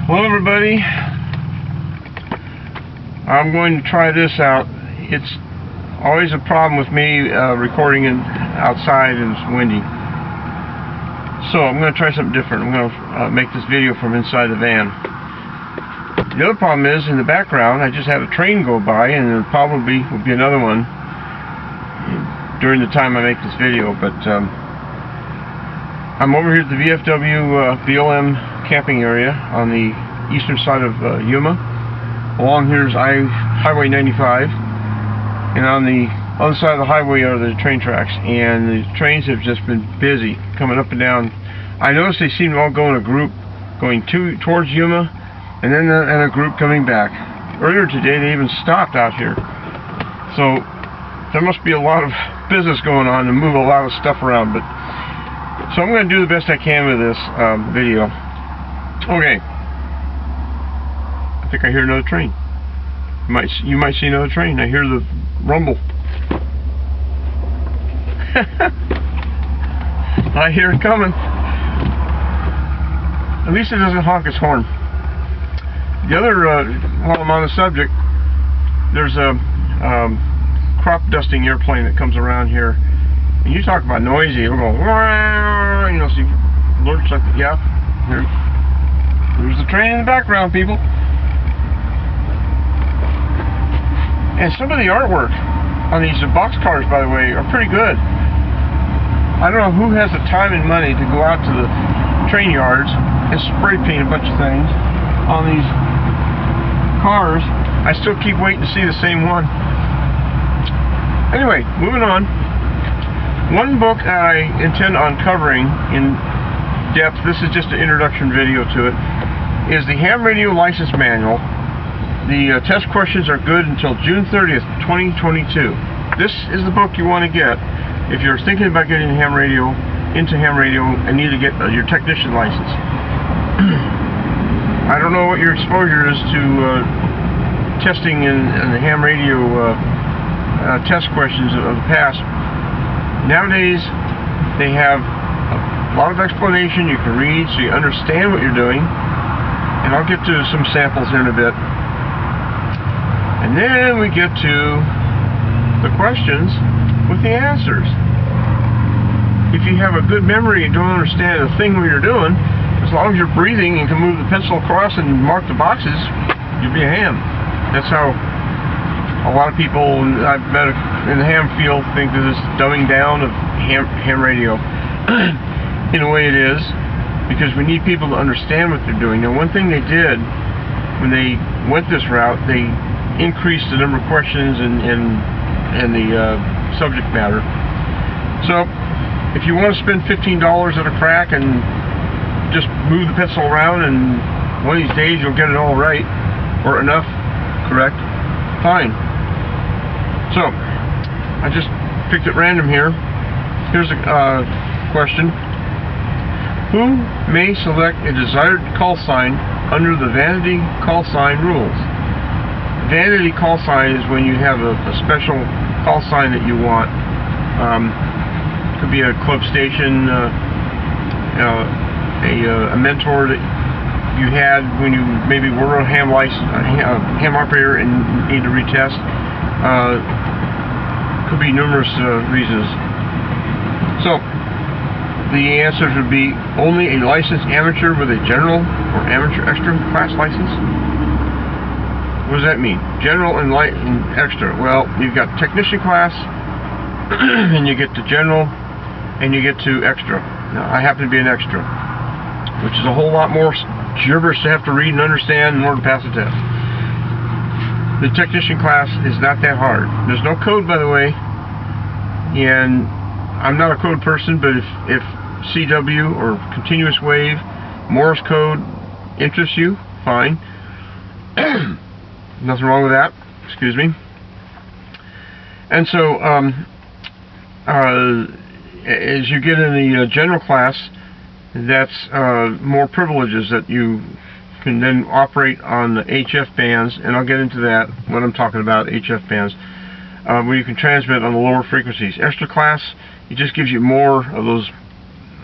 Hello everybody, I'm going to try this out. It's always a problem with me recording outside and it's windy. So I'm going to try something different. I'm going to make this video from inside the van. The other problem is, in the background, I just had a train go by, and there probably will be another one during the time I make this video. But I'm over here at the VFW BLM camping area on the eastern side of Yuma. Along here is Highway 95, and on the other side of the highway are the train tracks, and the trains have just been busy coming up and down. I noticed they seem to all go in a group going towards Yuma, and then in a group coming back. Earlier today they even stopped out here, so there must be a lot of business going on to move a lot of stuff around. But so I'm going to do the best I can with this video. Okay, I think I hear another train. You might see another train. I hear the rumble. I hear it coming. At least it doesn't honk its horn. The other, while I'm on the subject, there's a crop dusting airplane that comes around here, and you talk about noisy. It'll go, you know, so lurch like, yeah. There's the train in the background, people. And some of the artwork on these box cars, by the way, are pretty good. I don't know who has the time and money to go out to the train yards and spray paint a bunch of things on these cars. I still keep waiting to see the same one. Anyway, moving on. One book I intend on covering in depth, this is just an introduction video to it, is the Ham Radio License Manual. The test questions are good until June 30th, 2022. This is the book you want to get if you're thinking about getting into ham radio and need to get your technician license. I don't know what your exposure is to testing in the ham radio test questions of the past. Nowadays, they have a lot of explanation you can read so you understand what you're doing, and I'll get to some samples here in a bit. And then we get to the questions with the answers. If you have a good memory and don't understand a thing what you're doing, as long as you're breathing and can move the pencil across and mark the boxes, you'll be a ham. That's how a lot of people I've met in the ham field think that this dumbing down of ham radio. In a way it is, because we need people to understand what they're doing. Now, one thing they did when they went this route, they increased the number of questions and the subject matter. So if you want to spend $15 at a crack and just move the pencil around, and one of these days you'll get it all right or enough correct, fine. So I just picked at random here. Here's a question. Who may select a desired call sign under the vanity call sign rules? Vanity call sign is when you have a special call sign that you want. Could be a club station, a mentor that you had when you maybe were a ham operator and need to retest. Could be numerous reasons. So the answers would be only a licensed amateur with a general or amateur extra class license. What does that mean? General and light and extra. Well, you've got technician class, and you get to general, and you get to extra. Now, I happen to be an extra, which is a whole lot more gibberish to have to read and understand in order to pass the test. The technician class is not that hard. There's no code, by the way, and I'm not a code person, but if CW or continuous wave, Morse code interests you, fine. Nothing wrong with that. Excuse me. And so, as you get in the general class, that's more privileges that you can then operate on the HF bands, and I'll get into that when I'm talking about HF bands, where you can transmit on the lower frequencies. Extra class, it just gives you more of those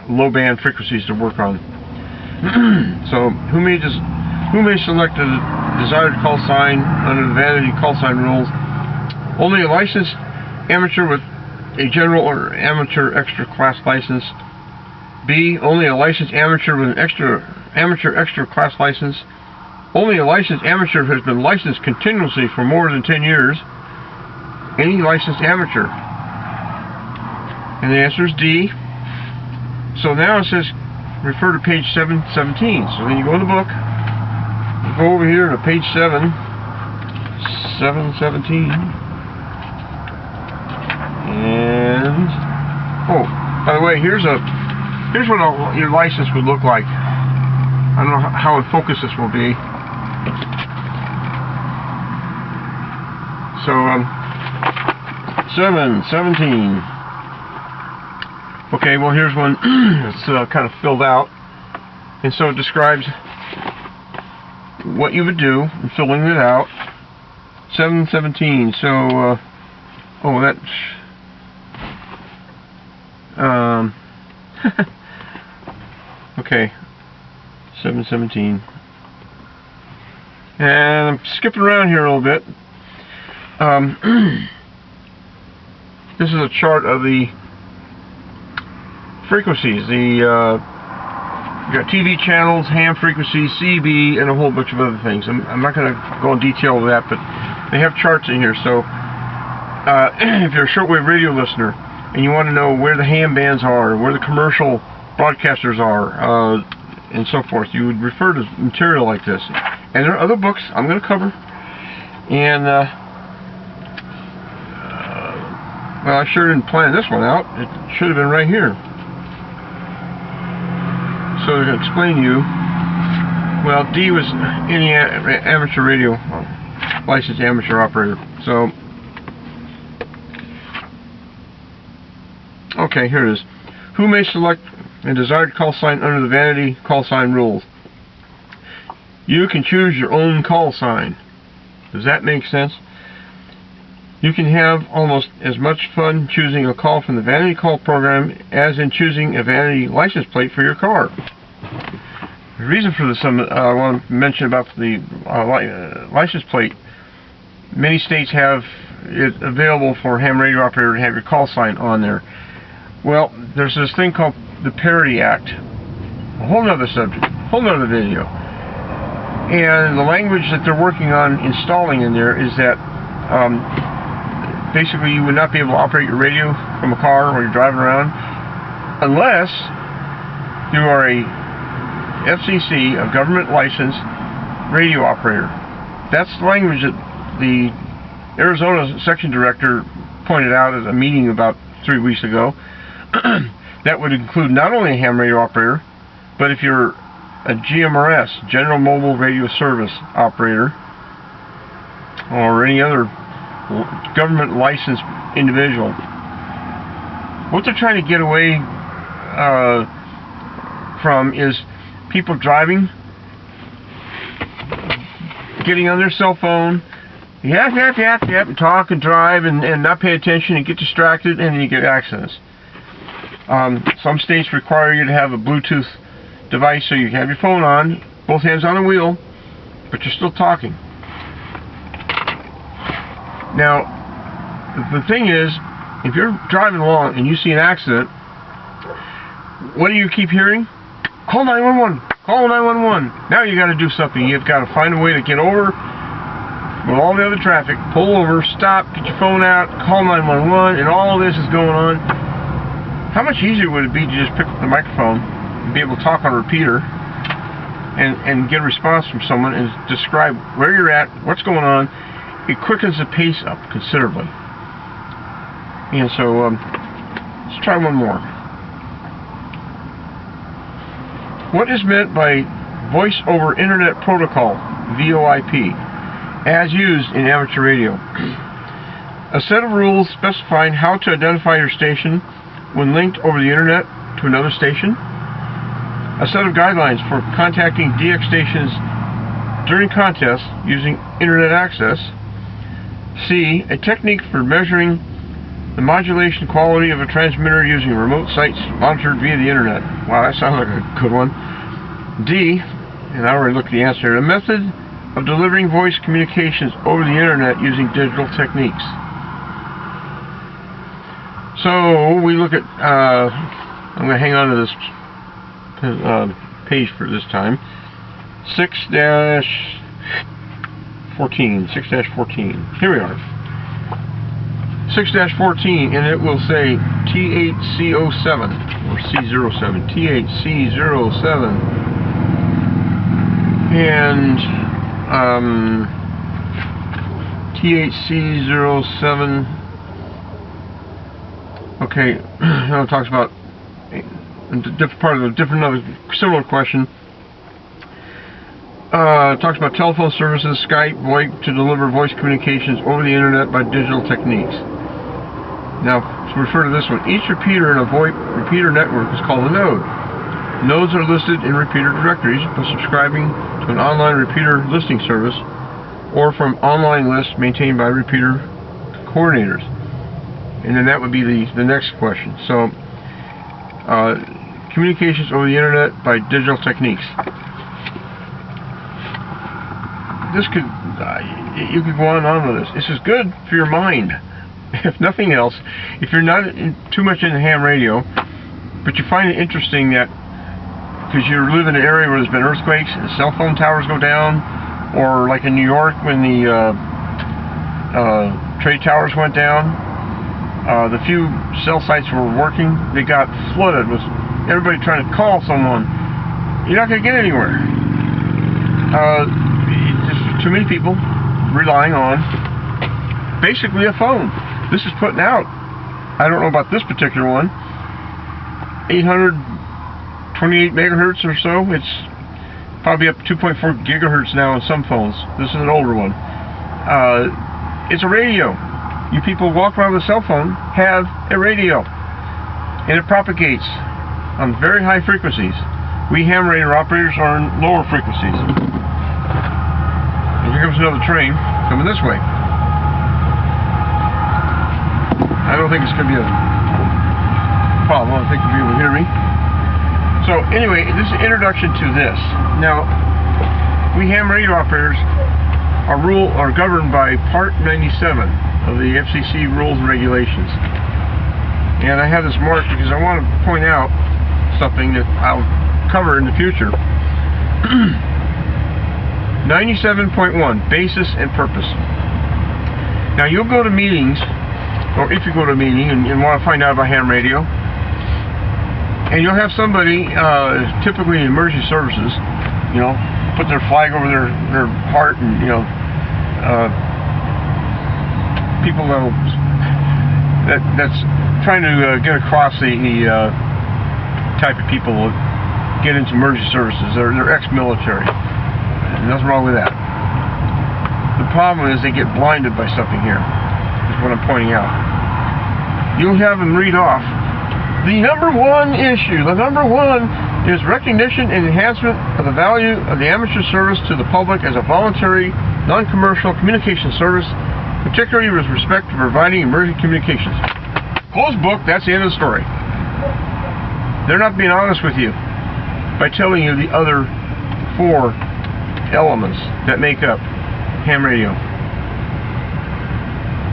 low band frequencies to work on. So who may just Who may select a desired call sign under the vanity call sign rules? Only a licensed amateur with a general or amateur extra class license. B. Only a licensed amateur with an amateur extra class license. Only a licensed amateur who has been licensed continuously for more than 10 years. Any licensed amateur. And the answer is D. So now it says refer to page 717. So then you go in the book, you go over here to page 717. And oh, by the way, here's what your license would look like. I don't know how in focus this will be. So 717. Okay, well here's one that's kind of filled out, and so it describes what you would do in filling it out. 717. So oh, that's okay, 717. And I'm skipping around here a little bit. This is a chart of the frequencies. You got TV channels, ham frequencies, CB, and a whole bunch of other things. I'm not going to go in detail with that, but they have charts in here. So if you're a shortwave radio listener and you want to know where the ham bands are, where the commercial broadcasters are, and so forth, you would refer to material like this. And there are other books I'm going to cover. And well, I sure didn't plan this one out. It should have been right here. So to explain to you, well, D was any amateur radio, licensed amateur operator. So, okay, here it is. Who may select a desired call sign under the vanity call sign rules? You can choose your own call sign. Does that make sense? You can have almost as much fun choosing a call from the vanity call program as in choosing a vanity license plate for your car. The reason for this, I want to mention about the license plate. Many states have it available for a ham radio operator to have your call sign on there. Well, there's this thing called the Parity Act. A whole nother subject, a whole nother video. And the language that they're working on installing in there is that basically you would not be able to operate your radio from a car while you're driving around unless you are a FCC, a government licensed radio operator. That's the language that the Arizona section director pointed out at a meeting about 3 weeks ago. That would include not only a ham radio operator, but if you're a GMRS, General Mobile Radio Service operator, or any other government licensed individual. What they're trying to get away from is people driving, getting on their cell phone, yap, and talk and drive and not pay attention and get distracted, and then you get accidents. Some states require you to have a Bluetooth device so you have your phone on, both hands on the wheel, but you're still talking. Now, the thing is, if you're driving along and you see an accident, what do you keep hearing? Call 911! Call 911! Now you got to do something. You've got to find a way to get over with all the other traffic, pull over, stop, get your phone out, call 911, and all this is going on. How much easier would it be to just pick up the microphone and be able to talk on a repeater and get a response from someone and describe where you're at, what's going on? It quickens the pace up considerably. And so, let's try one more. What is meant by Voice over Internet Protocol, VoIP, as used in amateur radio? A set of rules specifying how to identify your station when linked over the Internet to another station. A set of guidelines for contacting DX stations during contests using Internet access. C. A technique for measuring the modulation quality of a transmitter using remote sites monitored via the Internet. Wow, that sounds like a good one. D. and I already looked at the answer. A method of delivering voice communications over the internet using digital techniques. So we look at, I'm going to hang on to this page for this time. 6-14. Here we are. 6-14, and it will say THC07 or C07. THC07, and THC07. Okay, now it talks about another similar question. It talks about telephone services, Skype, VoIP, to deliver voice communications over the internet by digital techniques. Now, to refer to this one, each repeater in a VoIP repeater network is called a node. Nodes are listed in repeater directories by subscribing to an online repeater listing service or from online lists maintained by repeater coordinators. And then that would be the next question. So, communications over the internet by digital techniques. This could, you could go on and on with this. This is good for your mind. If nothing else, if you're not too much into ham radio, but you find it interesting that, because you live in an area where there's been earthquakes and cell phone towers go down, or like in New York when the trade towers went down, the few cell sites were working, they got flooded with everybody trying to call someone. You're not going to get anywhere. Just too many people relying on basically a phone. This is putting out, I don't know about this particular one, 828 megahertz or so. It's probably up 2.4 gigahertz now on some phones. This is an older one. It's a radio. You people walk around with a cell phone have a radio, and it propagates on very high frequencies. We ham radio operators are on lower frequencies. And here comes another train coming this way. I don't think it's going to be a problem. I think you'll be able to hear me. So anyway, this is an introduction to this. Now, we ham radio operators are governed by Part 97 of the FCC rules and regulations. And I have this marked because I want to point out something that I'll cover in the future. 97.1, basis and purpose. Now you'll go to meetings, or if you go to a meeting and want to find out about ham radio, and you'll have somebody, typically in emergency services, you know, put their flag over their heart, and you know, people that's trying to get across the type of people that get into emergency services. They're ex-military. Nothing wrong with that. The problem is they get blinded by something here, is what I'm pointing out. You'll have them read off the number one issue. The number one is recognition and enhancement of the value of the amateur service to the public as a voluntary, non-commercial communication service, particularly with respect to providing emergency communications. Closed book, that's the end of the story. They're not being honest with you by telling you the other four elements that make up ham radio.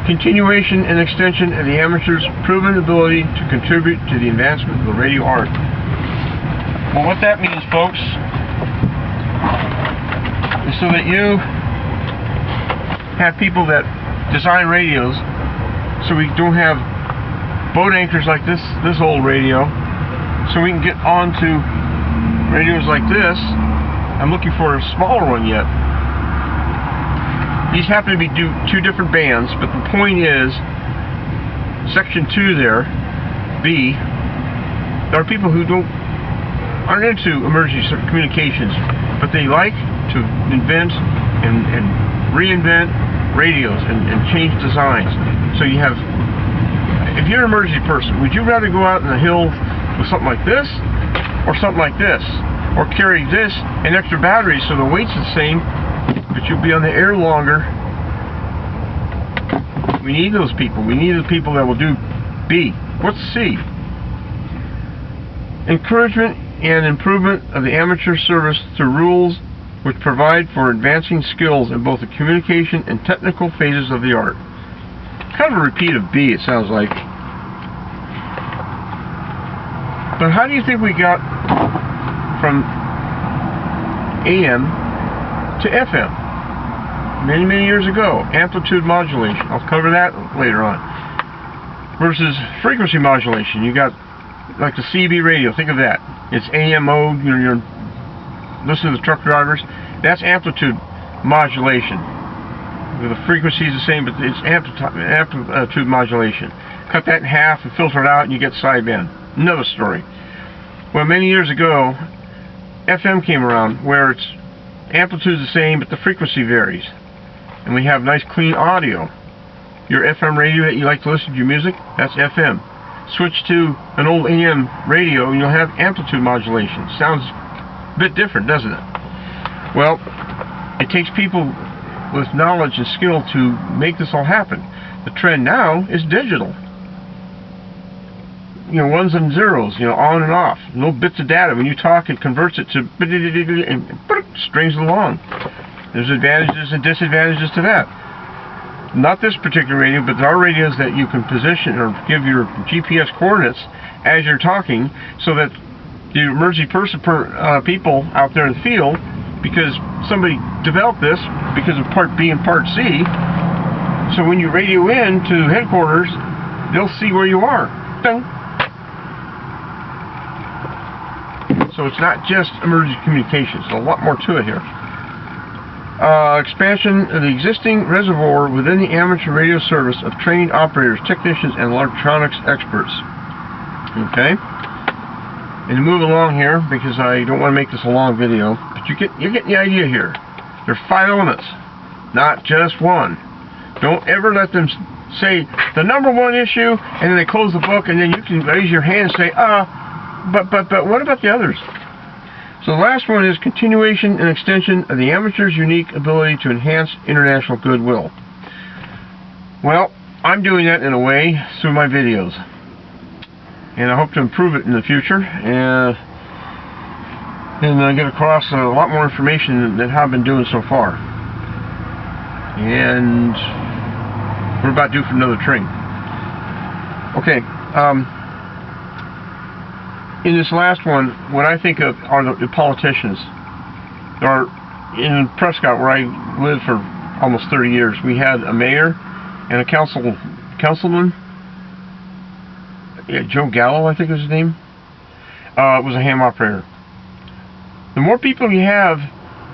Continuation and extension of the amateur's proven ability to contribute to the advancement of the radio art. Well, what that means, folks, is so that you have people that design radios, so we don't have boat anchors like this old radio, so we can get onto radios like this. I'm looking for a smaller one yet. These happen to be two different bands, but the point is, section 2 there, B, there are people who aren't into emergency communications, but they like to invent and reinvent radios and change designs. So you have, if you're an emergency person, would you rather go out in the hill with something like this, or something like this? Or carry this and extra batteries so the weight's the same, but you'll be on the air longer. We need those people. We need the people that will do B. What's C? Encouragement and improvement of the amateur service through rules which provide for advancing skills in both the communication and technical phases of the art. Kind of a repeat of B, it sounds like. But how do you think we got from AM to FM? Many, many years ago. Amplitude modulation. I'll cover that later on. Versus frequency modulation. You got like the CB radio. Think of that. It's AM mode. You're listening to the truck drivers. That's amplitude modulation. The frequency is the same, but it's amplitude modulation. Cut that in half and filter it out, and you get sideband. Another story. Well, many years ago, FM came around, where its amplitude is the same, but the frequency varies. And we have nice, clean audio. Your FM radio that you like to listen to your music, that's FM. Switch to an old AM radio, and you'll have amplitude modulation. Sounds a bit different, doesn't it? Well, it takes people with knowledge and skill to make this all happen. The trend now is digital. Ones and zeros, on and off. Little bits of data. When you talk, it converts it to and strings it along. There's advantages and disadvantages to that. Not this particular radio, but there are radios that you can position or give your GPS coordinates as you're talking, so that the emergency people out there in the field, because somebody developed this because of Part B and Part C, so when you radio in to headquarters, they'll see where you are. Ding. So it's not just emergency communications. There's a lot more to it here. Expansion of the existing reservoir within the amateur radio service of trained operators, technicians, and electronics experts. Okay. And to move along here, because I don't want to make this a long video, but you're getting the idea here. There are 5 elements, not just one. Don't ever let them say the number 1 issue, and then they close the book, and then you can raise your hand and say, but what about the others? So the last one is continuation and extension of the amateur's unique ability to enhance international goodwill. Well, I'm doing that in a way through my videos. And I hope to improve it in the future and get across a lot more information than I've been doing so far. And we're about due for another train. Okay. In this last one, what I think of are the politicians. In Prescott, where I lived for almost 30 years, we had a mayor and a councilman. Yeah, Joe Gallo, I think was his name. Was a ham operator. The more people you have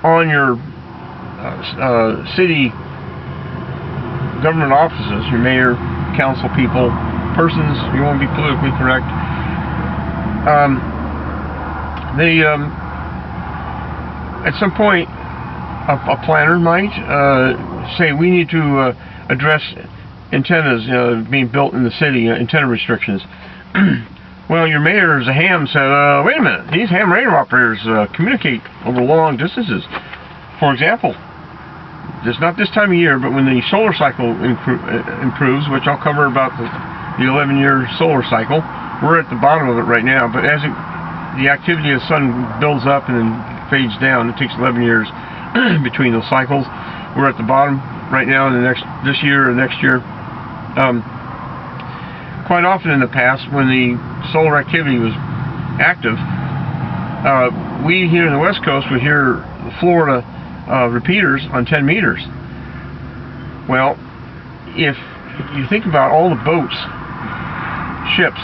on your city government offices, your mayor, council people, persons, you want to be politically correct, at some point, a planner might say we need to address antennas being built in the city, antenna restrictions. Well, your mayor, as a ham, said, wait a minute, these ham radio operators communicate over long distances. For example, just not this time of year, but when the solar cycle improves, which I'll cover about the 11-year solar cycle. We're at the bottom of it right now, but as the activity of the sun builds up and then fades down, it takes 11 years between those cycles. We're at the bottom right now in this year or next year. Quite often in the past, when the solar activity was active, we here in the West Coast would hear Florida repeaters on 10 meters. Well, if you think about all the boats, ships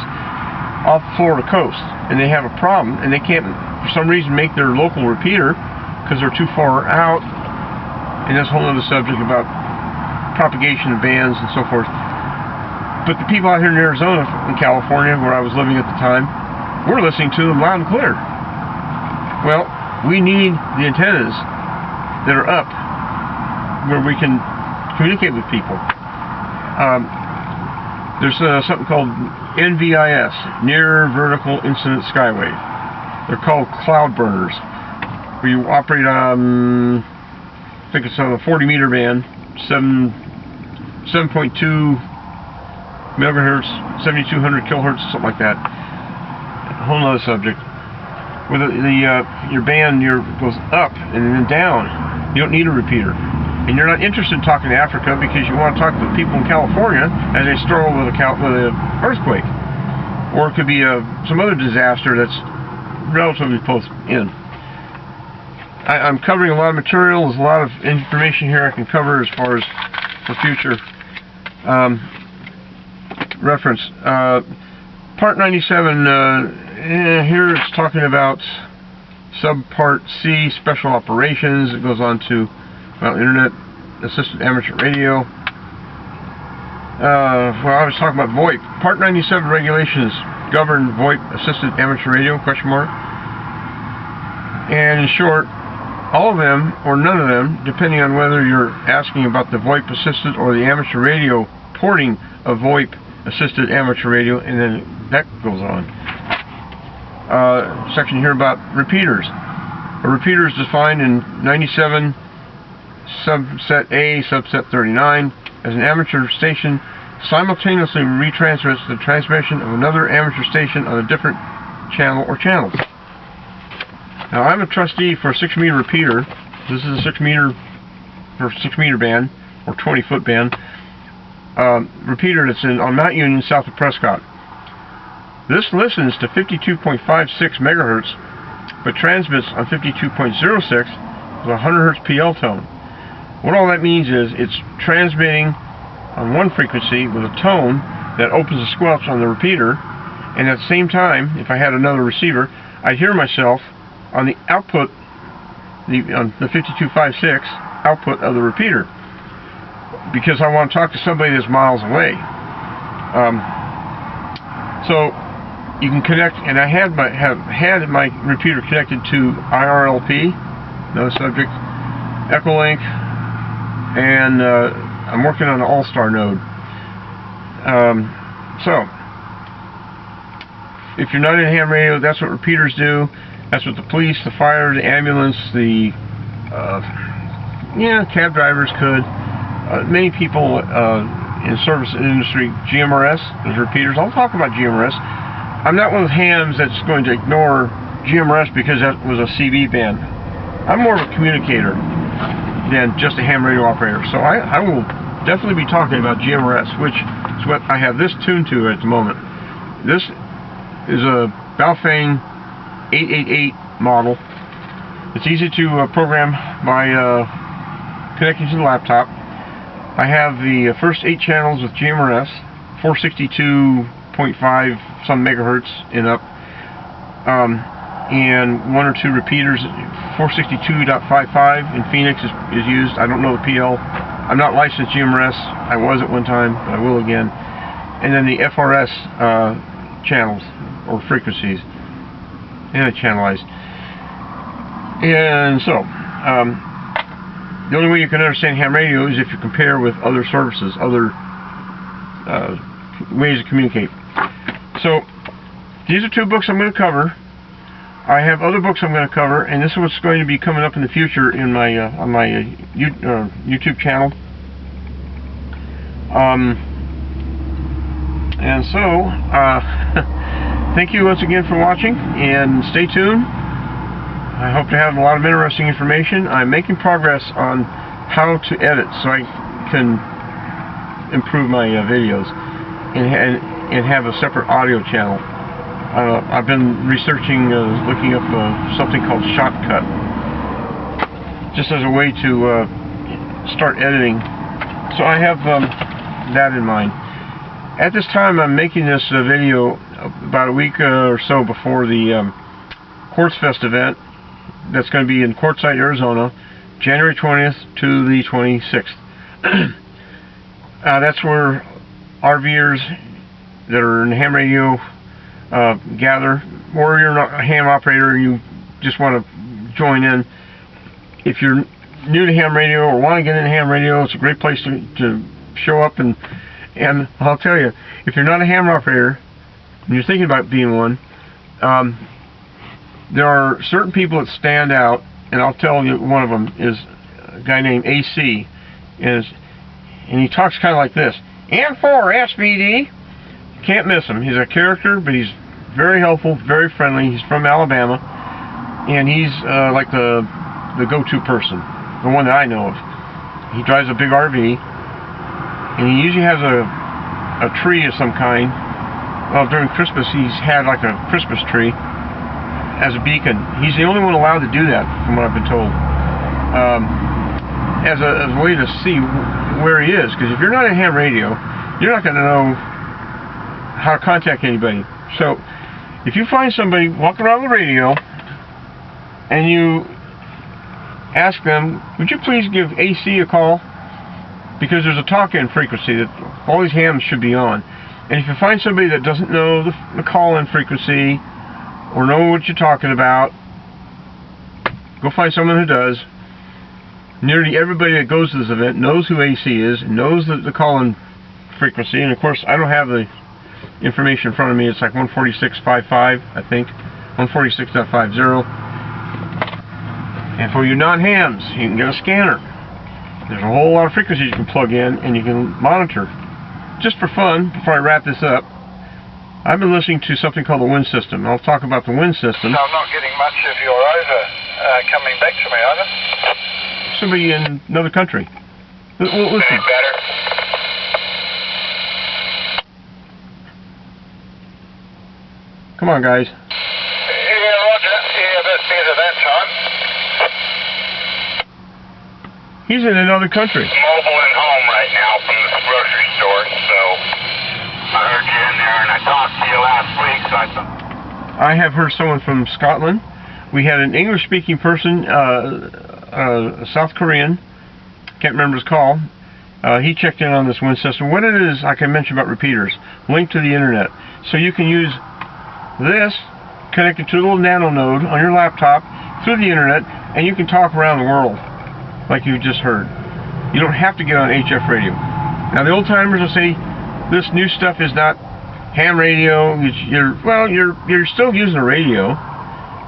off the Florida coast, and they have a problem, and they can't, for some reason, make their local repeater because they're too far out, and that's a whole other subject about propagation of bands and so forth. But the people out here in Arizona and California, where I was living at the time, we're listening to them loud and clear. Well, we need the antennas that are up where we can communicate with people. There's something called NVIS, Near Vertical Incident Skywave. They're called cloud burners, where you operate on, I think it's on a 40-meter band, 7.2 megahertz, 7,200 kilohertz, something like that. A whole other subject. where your band goes up and then down. You don't need a repeater. And you're not interested in talking to Africa because you want to talk to the people in California as they struggle with an earthquake. Or it could be some other disaster that's relatively close in. I'm covering a lot of material. There's a lot of information here I can cover as far as for future reference. Part 97, here it's talking about subpart C, special operations. It goes on to Internet Assisted Amateur Radio. Well, I was talking about VoIP. Part 97 regulations govern VoIP Assisted Amateur Radio, question mark. And in short, all of them, or none of them, depending on whether you're asking about the VoIP assisted or the amateur radio porting of VoIP assisted amateur radio, and then that goes on. Section here about repeaters. A repeater is defined in 97 subset A, subset 39 as an amateur station simultaneously retransmits the transmission of another amateur station on a different channel or channels. Now, I'm a trustee for a 6-meter repeater. This is a 6-meter band, or 20-foot band, repeater that's on Mount Union, south of Prescott. This listens to 52.56 megahertz, but transmits on 52.06 with a 100 hertz PL tone. What all that means is it's transmitting on one frequency with a tone that opens a squelch on the repeater, and at the same time, if I had another receiver, I'd hear myself on the output, on the 52.56 output of the repeater, because I want to talk to somebody that's miles away. So you can connect, and I have had my repeater connected to IRLP, no subject, Echolink, and I'm working on an All-Star node. So if you're not in ham radio, that's what repeaters do. That's what the police, the fire, the ambulance, the cab drivers could. Many people in service industry, GMRS, there's repeaters. I'll talk about GMRS. I'm not one of the hams that's going to ignore GMRS because that was a CB band. I'm more of a communicator than just a ham radio operator. So I will definitely be talking about GMRS, which is what I have this tuned to at the moment. This is a Baofeng 888 model. It's easy to program by connecting to the laptop. I have the first 8 channels with GMRS, 462.5 some megahertz and up, and 1 or 2 repeaters. 462.55 in Phoenix is used. I don't know the PL. I'm not licensed GMRS. I was at one time, but I will again. And then the FRS channels or frequencies, and it's channelized. And so, the only way you can understand ham radio is if you compare with other services, other ways to communicate. So, these are 2 books I'm going to cover. I have other books I'm going to cover, and this is what's going to be coming up in the future in my on my YouTube channel. And so, thank you once again for watching, and stay tuned. I hope to have a lot of interesting information. I'm making progress on how to edit so I can improve my videos and have a separate audio channel. I've been researching, looking up something called Shotcut, just as a way to start editing. So I have that in mind. At this time, I'm making this video about a week or so before the Quartz Fest event that's going to be in Quartzsite, Arizona, January 20th to the 26th. That's where RVers that are in ham radio gather, or you're not a ham operator and you just want to join in. If you're new to ham radio or want to get into ham radio, it's a great place to show up, and I'll tell you, if you're not a ham operator and you're thinking about being one, there are certain people that stand out, and I'll tell you one of them is a guy named AC, and he talks kind of like this: "And4 SBD." Can't miss him. He's a character, but he's very helpful, very friendly. He's from Alabama. and he's like the go-to person, the one that I know of. He drives a big RV, and he usually has a tree of some kind. Well, during Christmas, he's had like a Christmas tree as a beacon. He's the only one allowed to do that, from what I've been told, as a way to see where he is. Because if you're not at ham radio, you're not going to know how to contact anybody. So, if you find somebody walking around the radio, and you ask them, would you please give AC a call? Because there's a talk-in frequency that all these hams should be on. And if you find somebody that doesn't know the call-in frequency, or know what you're talking about, go find someone who does. Nearly everybody that goes to this event knows who AC is, knows the call-in frequency, and of course I don't have the information in front of me. It's like 146.55, I think, 146.50. And for you non-hams, you can get a scanner. There's a whole lot of frequencies you can plug in, and you can monitor. Just for fun, before I wrap this up, I've been listening to something called the wind system. I'll talk about the wind system. So I'm not getting much of your over coming back to me, over. Somebody in another country. Listen. Any better? Come on, guys. Yeah, roger. Yeah, that's better that time. He's in another country. Mobile and home right now from the grocery store, so I heard you in there, and I talked to you last week, so I thought... I have heard someone from Scotland. We had an English-speaking person, South Korean, can't remember his call. He checked in on this wind system. What it is, like I mentioned about repeaters, linked to the internet. So you can use this connected to a little nano node on your laptop through the internet, and you can talk around the world, like you just heard. You don't have to get on HF radio. Now the old timers will say this new stuff is not ham radio. You're still using a radio,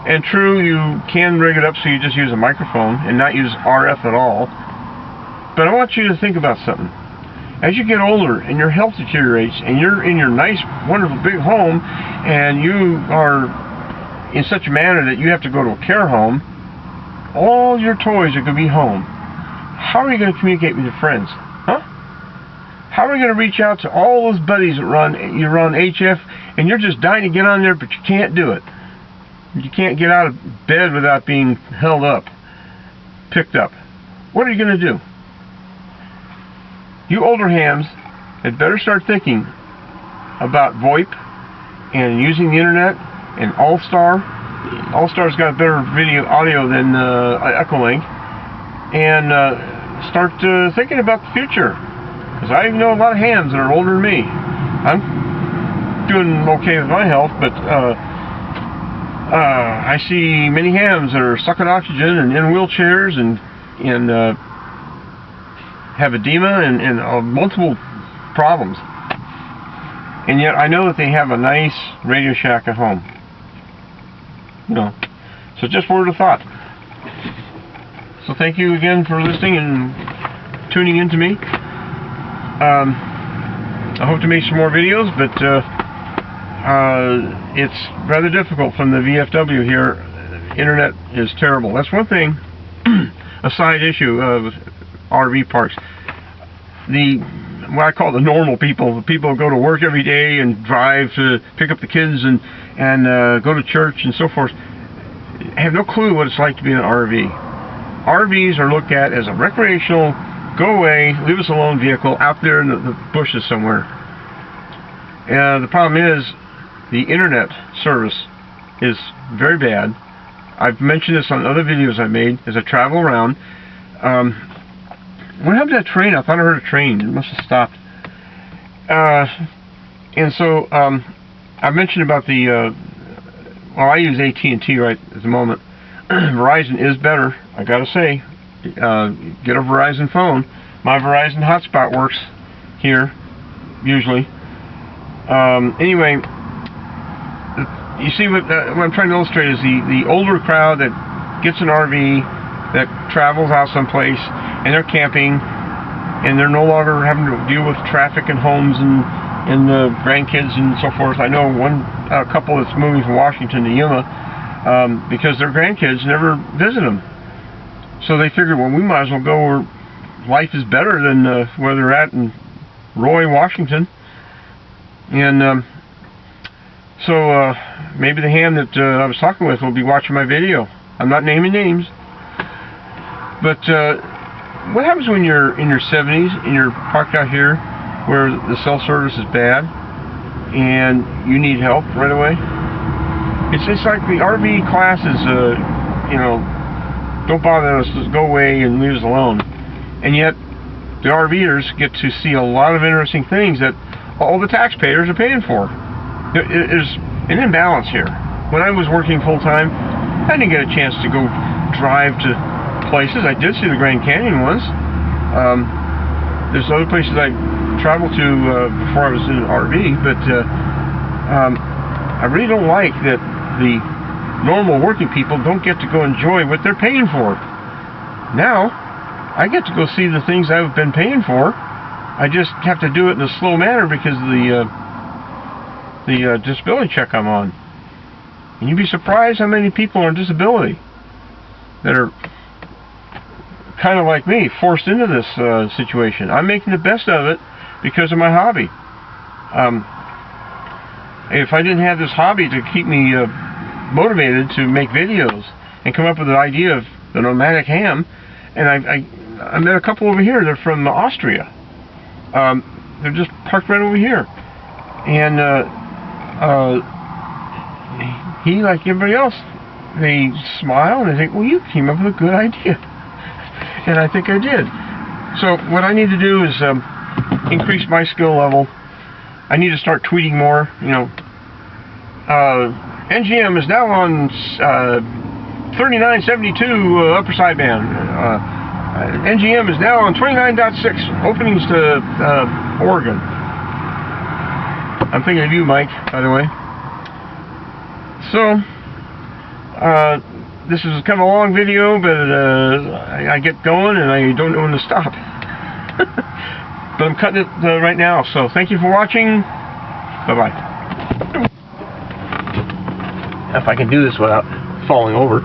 and true, you can rig it up so you just use a microphone and not use RF at all. But I want you to think about something. As you get older and your health deteriorates and you're in your nice, wonderful big home and you are in such a manner that you have to go to a care home, all your toys are going to be home. How are you going to communicate with your friends? Huh? How are you going to reach out to all those buddies that you're on HF and you're just dying to get on there, but you can't do it? You can't get out of bed without being held up, picked up. What are you going to do? You older hams had better start thinking about VoIP and using the internet and All-Star. All-Star's got better audio than Echolink. And start thinking about the future. Because I know a lot of hams that are older than me. I'm doing okay with my health, but I see many hams that are sucking oxygen and in wheelchairs and have edema and multiple problems. And yet I know that they have a nice Radio Shack at home. You know, so just word of thought. So thank you again for listening and tuning in to me. I hope to make some more videos, but it's rather difficult from the VFW here. Internet is terrible. That's one thing, a side issue of RV parks. What I call the normal people, the people who go to work every day and drive to pick up the kids and go to church and so forth, have no clue what it's like to be in an RV. RVs are looked at as a recreational, go away, leave us alone vehicle out there in the bushes somewhere. And the problem is, the internet service is very bad. I've mentioned this on other videos I made as I travel around. What happened to that train? I thought I heard a train. It must have stopped. And so, I mentioned about the, well, I use AT&T right at the moment. Verizon is better, I gotta say. Get a Verizon phone. My Verizon hotspot works here, usually. Anyway, you see what I'm trying to illustrate is the older crowd that gets an RV, that travels out someplace, and they're camping, and they're no longer having to deal with traffic and homes and grandkids and so forth. I know one couple that's moving from Washington to Yuma. because their grandkids never visit them. So they figured, well, we might as well go where life is better than where they're at in Roy, Washington. And so maybe the ham that I was talking with will be watching my video. I'm not naming names. But what happens when you're in your 70s and you're parked out here where the cell service is bad and you need help right away? It's like the RV classes, you know, don't bother us, go away and leave us alone. And yet, the RVers get to see a lot of interesting things that all the taxpayers are paying for. There's an imbalance here. When I was working full-time, I didn't get a chance to go drive to places. I did see the Grand Canyon once. There's other places I traveled to before I was in an RV, but I really don't like that the normal working people don't get to go enjoy what they're paying for. Now, I get to go see the things I've been paying for. I just have to do it in a slow manner because of the disability check I'm on. And you'd be surprised how many people on disability that are kind of like me, forced into this situation. I'm making the best of it because of my hobby. If I didn't have this hobby to keep me motivated to make videos and come up with an idea of the Nomadic Ham, and I met a couple over here. They're from Austria. They're just parked right over here, and he, like everybody else, they smile and they think, well, you came up with a good idea. And I think I did. So what I need to do is increase my skill level. I need to start tweeting more. You know, NGM is now on 3972 upper sideband. NGM is now on 29.6 openings to Oregon. I'm thinking of you, Mike, by the way. So, this is kind of a long video, but I get going and I don't know when to stop. But I'm cutting it right now, so thank you for watching. Bye-bye. If I can do this without falling over.